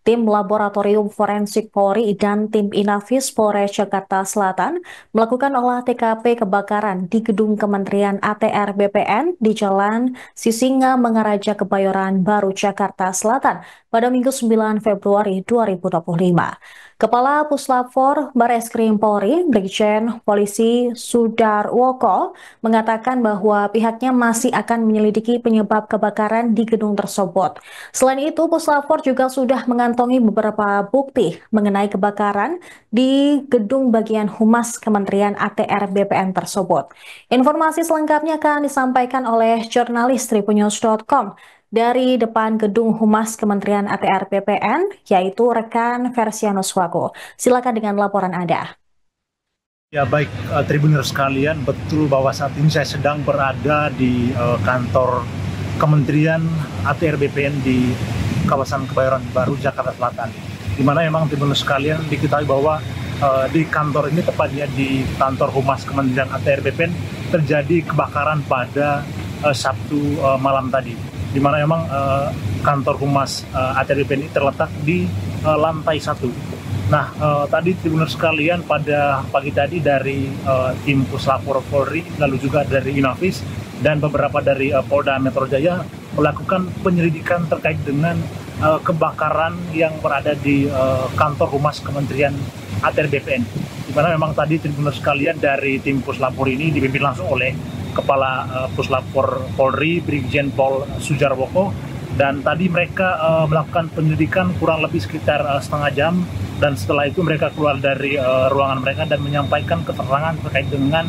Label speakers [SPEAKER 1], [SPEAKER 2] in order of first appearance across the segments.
[SPEAKER 1] Tim Laboratorium Forensik Polri dan tim Inafis Polres Jakarta Selatan melakukan olah TKP kebakaran di gedung Kementerian ATR BPN di Jalan Sisinga Mengaraja Kebayoran Baru Jakarta Selatan pada Minggu 9 Februari 2025. Kepala Puslapfor Bareskrim Polri, Brigjen Polisi Sudarwoko, mengatakan bahwa pihaknya masih akan menyelidiki penyebab kebakaran di gedung tersebut. Selain itu, Puslapfor juga sudah mengantongi beberapa bukti mengenai kebakaran di gedung bagian humas Kementerian ATR BPN tersebut. Informasi selengkapnya akan disampaikan oleh jurnalis tribunnews.com dari depan gedung humas Kementerian ATR BPN, yaitu rekan Versianus Wago. Silakan dengan laporan Anda.
[SPEAKER 2] Ya baik, Tribuners sekalian, betul bahwa saat ini saya sedang berada di kantor Kementerian ATR BPN di kawasan Kebayoran Baru, Jakarta Selatan. Di mana memang Tribuners sekalian diketahui bahwa di kantor ini, tepatnya di kantor Humas Kementerian ATR BPN, terjadi kebakaran pada Sabtu malam tadi. Di mana memang kantor Humas ATR BPN ini terletak di lantai 1. Nah, tadi Tribuners sekalian, pada pagi tadi dari tim Puslapfor Polri, lalu juga dari Inafis dan beberapa dari Polda Metro Jaya melakukan penyelidikan terkait dengan kebakaran yang berada di kantor Humas Kementerian ATR BPN. Di mana memang tadi Tribuners sekalian dari tim Puslapfor ini dipimpin langsung oleh Kepala Puslapfor Polri, Brigjen Pol Sudarwoko, dan tadi mereka melakukan penyelidikan kurang lebih sekitar setengah jam. Dan setelah itu mereka keluar dari ruangan mereka dan menyampaikan keterangan terkait dengan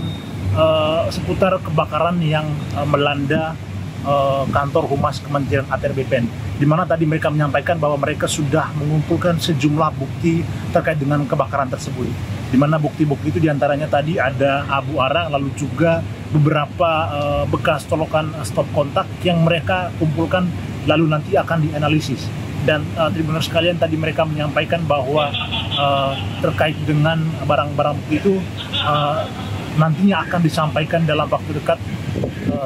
[SPEAKER 2] seputar kebakaran yang melanda kantor Humas Kementerian ATR BPN. Di mana tadi mereka menyampaikan bahwa mereka sudah mengumpulkan sejumlah bukti terkait dengan kebakaran tersebut. Di mana bukti-bukti itu diantaranya tadi ada abu arang, lalu juga beberapa bekas colokan stop kontak yang mereka kumpulkan lalu nanti akan dianalisis. Dan Tribuners sekalian, tadi mereka menyampaikan bahwa terkait dengan barang-barang itu nantinya akan disampaikan dalam waktu dekat,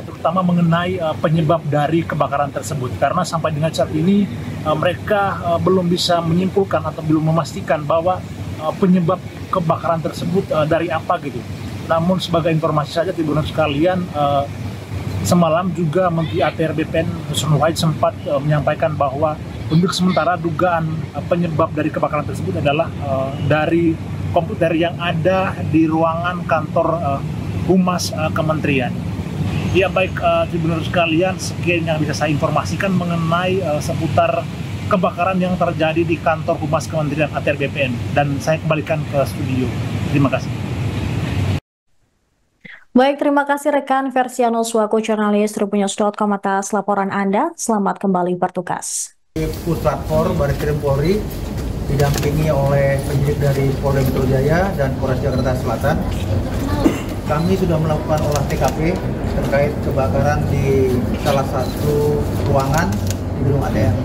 [SPEAKER 2] terutama mengenai penyebab dari kebakaran tersebut. Karena sampai dengan saat ini mereka belum bisa menyimpulkan atau belum memastikan bahwa penyebab kebakaran tersebut dari apa gitu. Namun sebagai informasi saja Tribuners sekalian, semalam juga Menteri ATR BPN Nusron Wahid sempat menyampaikan bahwa untuk sementara dugaan penyebab dari kebakaran tersebut adalah dari komputer yang ada di ruangan kantor Humas Kementerian. Ya baik, Tribuners sekalian, sekian yang bisa saya informasikan mengenai seputar kebakaran yang terjadi di kantor Humas Kementerian ATR BPN. Dan saya kembalikan ke studio. Terima kasih.
[SPEAKER 1] Baik, terima kasih rekan Versianus Wago, jurnalis tribunnews.com atas laporan Anda. Selamat kembali bertugas.
[SPEAKER 3] Puslapfor Bareskrim Polri didampingi oleh penyidik dari Polda Metro Jaya dan Polres Jakarta Selatan. Kami sudah melakukan olah TKP terkait kebakaran di salah satu ruangan di gedung ATR.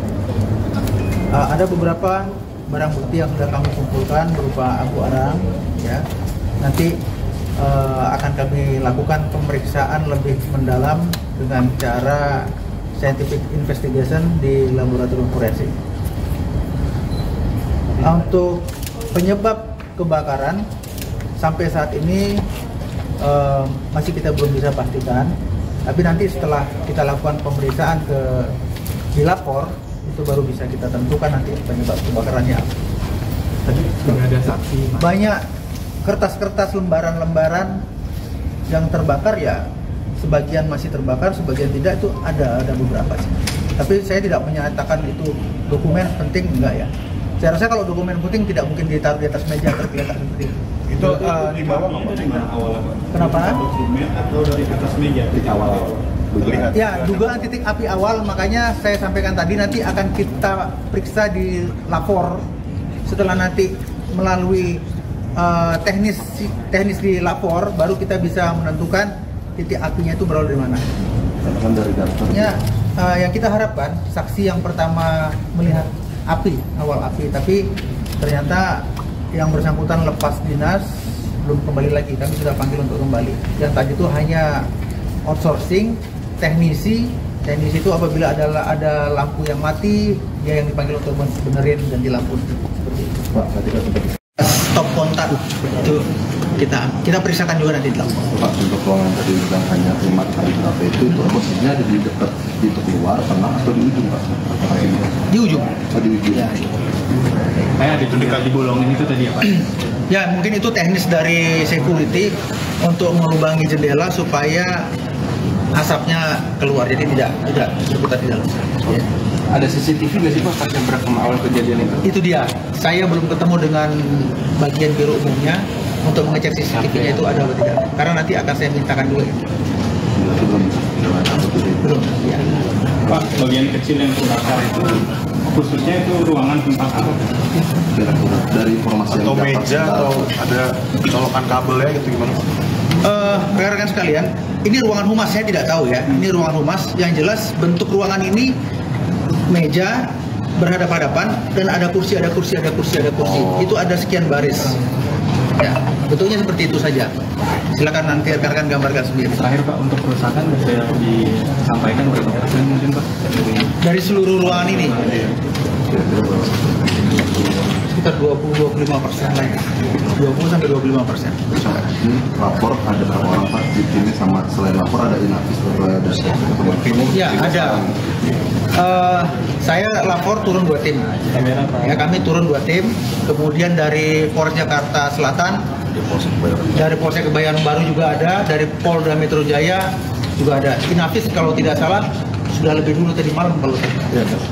[SPEAKER 3] Ada beberapa barang bukti yang sudah kami kumpulkan berupa abu arang, ya. Nanti akan kami lakukan pemeriksaan lebih mendalam dengan cara scientific investigation di laboratorium forensik. Untuk penyebab kebakaran sampai saat ini masih kita belum bisa pastikan, tapi nanti setelah kita lakukan pemeriksaan di lapor itu baru bisa kita tentukan nanti penyebab kebakarannya.
[SPEAKER 4] Tadi sudah ada saksi.
[SPEAKER 3] Banyak kertas-kertas lembaran-lembaran yang terbakar, ya sebagian masih terbakar, sebagian tidak, itu ada beberapa sih. Tapi saya tidak menyatakan itu dokumen penting, enggak ya. Saya rasa kalau dokumen penting tidak mungkin ditaruh di atas meja tergeletak seperti itu.
[SPEAKER 4] Itu di bawah awal.
[SPEAKER 3] Kenapa?
[SPEAKER 4] Dokumen atau dari atas meja di awal.
[SPEAKER 3] Ya, dugaan titik api awal, makanya saya sampaikan tadi nanti akan kita periksa di lapor. Setelah nanti melalui teknis di lapor, baru kita bisa menentukan titik apinya itu berasal dari mana. Ya, yang kita harapkan saksi yang pertama melihat api, awal api, tapi ternyata yang bersangkutan lepas dinas, belum kembali lagi. Kami sudah panggil untuk kembali. Yang tadi itu hanya outsourcing, teknisi itu apabila ada lampu yang mati, dia yang dipanggil untuk benerin ganti lampu seperti itu.
[SPEAKER 4] Pak, tadi kan sempat
[SPEAKER 3] Stop kontak itu kita periksakan juga nanti di lapor.
[SPEAKER 4] Pak, untuk ruangan tadi bilang hanya 5 kali berapa itu posisinya ada di dekat pintu keluar, tengah atau di ujung Pak? Apakah ini?
[SPEAKER 3] Di ujung.
[SPEAKER 4] Oh, di ujung.
[SPEAKER 3] Ya.
[SPEAKER 5] Kayak dekat dibolongin itu tadi ya Pak?
[SPEAKER 3] Ya mungkin itu teknis dari security untuk melubangi jendela supaya asapnya keluar, jadi tidak berputar di dalam. Ya.
[SPEAKER 4] Ada CCTV nggak sih Pak pas yang berekam awal kejadian itu?
[SPEAKER 3] Itu dia. Saya belum ketemu dengan bagian biro umumnya untuk mengecek CCTV-nya itu ada atau tidak. Karena nanti akan saya mintakan dulu.
[SPEAKER 4] Itu belum.
[SPEAKER 3] Belum. Ya.
[SPEAKER 5] Pak, bagian kecil yang terbakar itu khususnya itu ruangan tempat apa?
[SPEAKER 4] Kira-kira dari informasi
[SPEAKER 6] atau
[SPEAKER 4] yang dapat
[SPEAKER 6] meja atau ada colokan kabelnya gitu gimana?
[SPEAKER 3] Rekan-rekan sekalian, ini ruangan humas, saya tidak tahu ya. Ini ruangan humas. Yang jelas bentuk ruangan ini meja berhadapan-hadapan dan ada kursi. Itu ada sekian baris. Ya, bentuknya seperti itu saja. Silakan nanti rekan-rekan gambarkan sendiri.
[SPEAKER 5] Terakhir Pak, untuk kerusakan bisa disampaikan berapa persen mungkin Pak?
[SPEAKER 3] Dari seluruh ruangan ini sekitar 20-25% lah ya. 20-25%.
[SPEAKER 4] Ini lapor ada berapa orang Pak di sini, sama selain lapor ada inafis atau ada teman?
[SPEAKER 3] Ya ada. Saya lapor turun 2 tim. Ya, kami turun 2 tim. Kemudian dari Polres Jakarta Selatan, dari Polsek Kebayoran Baru juga ada, dari Polda Metro Jaya juga ada. Inafis kalau tidak salah sudah lebih dulu tadi malam kalau tidak salah.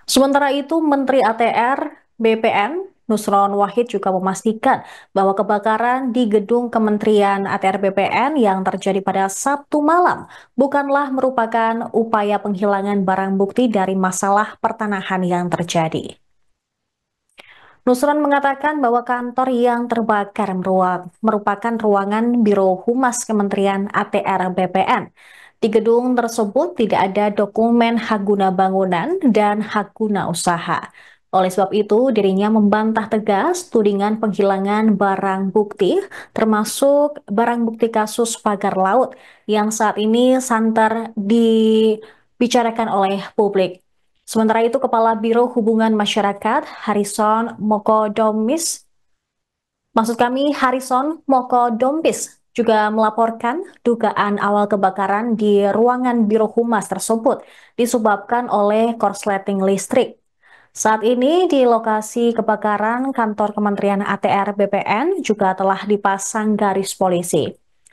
[SPEAKER 1] Sementara itu, Menteri ATR BPN Nusron Wahid juga memastikan bahwa kebakaran di gedung Kementerian ATR BPN yang terjadi pada Sabtu malam bukanlah merupakan upaya penghilangan barang bukti dari masalah pertanahan yang terjadi. Nusron mengatakan bahwa kantor yang terbakar merupakan ruangan Biro Humas Kementerian ATR BPN. Di gedung tersebut tidak ada dokumen hak guna bangunan dan hak guna usaha. Oleh sebab itu, dirinya membantah tegas tudingan penghilangan barang bukti, termasuk barang bukti kasus pagar laut yang saat ini santer dibicarakan oleh publik. Sementara itu, Kepala Biro Hubungan Masyarakat Harrison Mokodompis juga melaporkan dugaan awal kebakaran di ruangan Biro Humas tersebut disebabkan oleh korsleting listrik. Saat ini di lokasi kebakaran kantor Kementerian ATR BPN juga telah dipasang garis polisi.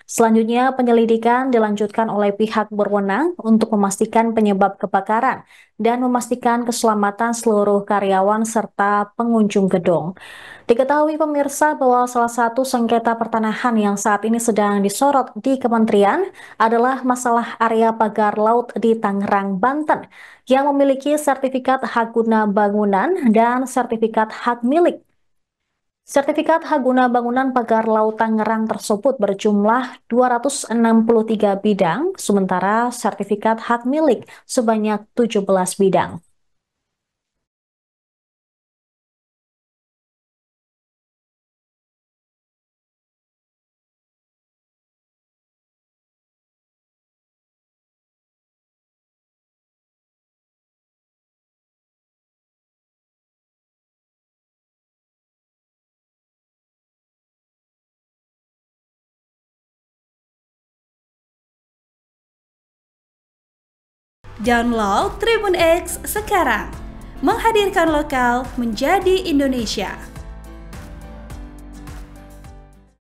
[SPEAKER 1] Selanjutnya penyelidikan dilanjutkan oleh pihak berwenang untuk memastikan penyebab kebakaran dan memastikan keselamatan seluruh karyawan serta pengunjung gedung. Diketahui pemirsa bahwa salah satu sengketa pertanahan yang saat ini sedang disorot di kementerian adalah masalah area pagar laut di Tangerang, Banten yang memiliki sertifikat hak guna bangunan dan sertifikat hak milik. Sertifikat hak guna bangunan pagar laut Tangerang tersebut berjumlah 263 bidang, sementara sertifikat hak milik sebanyak 17 bidang.
[SPEAKER 7] Download Tribun X sekarang, menghadirkan lokal menjadi Indonesia.